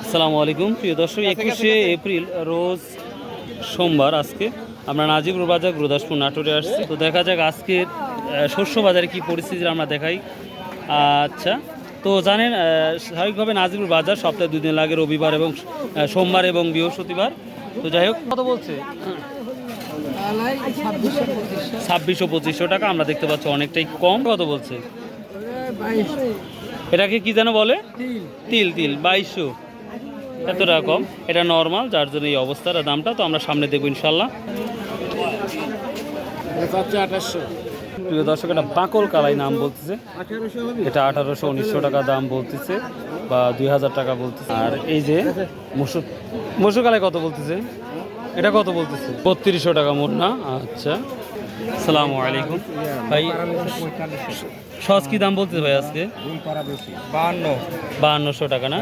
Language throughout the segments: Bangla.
আসসালামু আলাইকুম প্রিয় দর্শক, 21শে এপ্রিল রোজ সোমবার। আজকে আমরা নাজিবুর বাজার গুরুদাসপুর নাটোরে আসছি। তো দেখা যাক আজকের শস্য বাজারে কি পরিস্থিতি আমরা দেখাই। আচ্ছা, তো জানেন স্বাভাবিকভাবে নাজিবুর বাজার সপ্তাহে 2 দিন লাগে, রবিবার এবং সোমবার এবং বৃহস্পতিবার। তো যাই হোক, কত বলছে? 2600-2500 টাকা। আমরা দেখতে পাচ্ছি অনেকটাই কম। কত বলছে? এটাকে কি যেন বলে? তিল 2200। এত টাকা কম। এটা নর্মাল, যার জন্য এই অবস্থার দামটা। তো আমরা সামনে দেখবো ইনশাল্লাহ। প্রিয় দর্শক, এটা বাকল কালাই নাম বলতেছে। এটা 1800-1900 টাকা দাম বলতেছে, বা 2000 টাকা বলতেছে। আর এই যে মসুর কালাই কত বলতেছে? এটা কত বলতেছে? 3200 টাকা মোট না? আচ্ছা, আসসালামু আলাইকুম ভাই। সস কি দাম বলতেছে ভাই আজকে? 5200 টাকা না?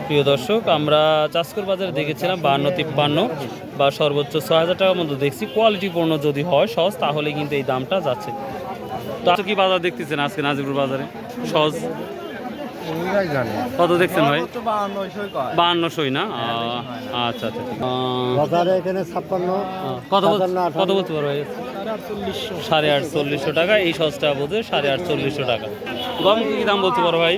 প্রিয় দর্শক, আমরা চাষকর বাজারে দেখেছিলাম 52-53 বা সর্বোচ্চ 6000 টাকার মতো দেখছি। কোয়ালিটি পণ্য যদি হয় সস, তাহলে কিন্তু এই দামটা যাচ্ছে। তো কি বাজার দেখতেছেন আজকে নাজিবুর বাজারে? সস কত দেখছেন ভাই? 5200 না? আচ্ছা আচ্ছা। বাজারে এখানে 56। কত বলতে পারো ভাই? 4800 টাকা। এই সসটা বোধহয় 4800 টাকা। গম কি দাম বলতে পারো ভাই?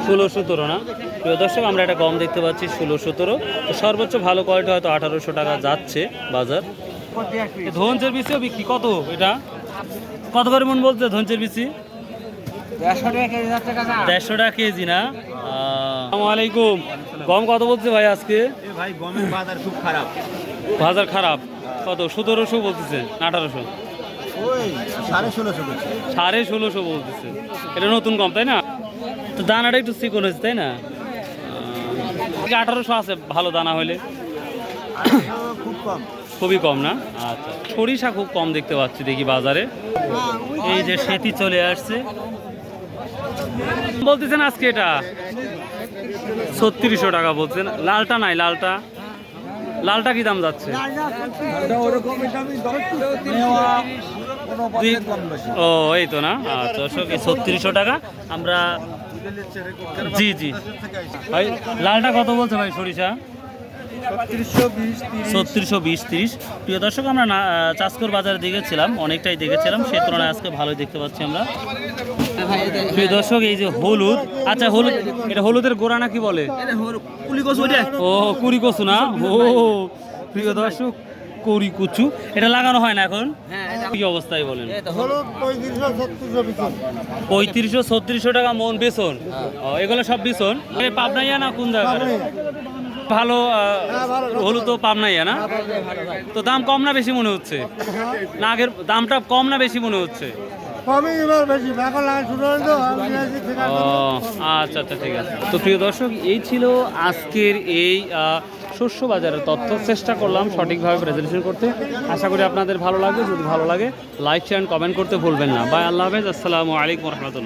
16-17 না? প্রিয় দর্শক, আমরা একটা গম দেখতে পাচ্ছি 16-17। তো সর্বোচ্চ ভালো কোয়ালিটি হয়তো 1800 টাকা যাচ্ছে বাজার। ধনচের বিচিও বিক্রি কত? এটা কত করে মন বলতে? ধনচের বিচি 150 টাকা কেজি না? আসসালামু আলাইকুম। গম কত বলছে ভাই আজকে? ভাই গমের বাজার খুব খারাপ। বাজার খারাপ। কত? 1700 বলতেছে না 1800? 1650 বলতেছে। এটা নতুন গম তাই না? তো দানাটা একটু চিকন হয়েছে তাই না? 1800 আছে ভালো দানা হলে। খুবই কম না? আচ্ছা, সরিষা খুব কম দেখতে পাচ্ছি দেখি বাজারে। এই যে সেতি চলে আসছে। বলতেছেন আজকে এটা 3600 টাকা বলছেন। লালটা নাই? লালটা কি দাম যাচ্ছে? ও এই তো না? আচ্ছা, 3600 টাকা। আমরা জি ভাই, লালটা কত বলছে ভাই সরিষা? 3620-30। প্রিয় দর্শক, আমরা চাষকর বাজারে দেখেছিলাম, অনেকটাই দেখেছিলাম, সে তুলনায় আজকে ভালোই দেখতে পাচ্ছি আমরা। প্রিয় দর্শক, এই যে হলুদ। আচ্ছা, হলুদ, এটা হলুদের গোড়া না কি বলে? ও কুড়ি কচু না? ও প্রিয় দর্শক, কুড়ি কচু। এটা লাগানো হয় না এখন? কি অবস্থায় বলেন? 3500-3600 টাকা মন বেসন। এগুলো সব বেসন পাবনাইয়া না কোন জায়গায়? ভালো হলুদ তো পাবনাইয়া না? তো দাম কম না বেশি মনে হচ্ছে? না আগের দামটা কম না বেশি মনে হচ্ছে? আচ্ছা আচ্ছা, ঠিক আছে। তো প্রিয় দর্শক, এই ছিল আজকের এই শস্য বাজারের তথ্য। চেষ্টা করলাম সঠিকভাবে প্রেজেন্টেশন করতে। আশা করি আপনাদের ভালো লাগবে। যদি ভালো লাগে, লাইক শেয়ার কমেন্ট করতে ভুলবেন না। বাই, আল্লাহ হাফেজ, আসসালামু আলাইকুম রহমতুল্লাহ।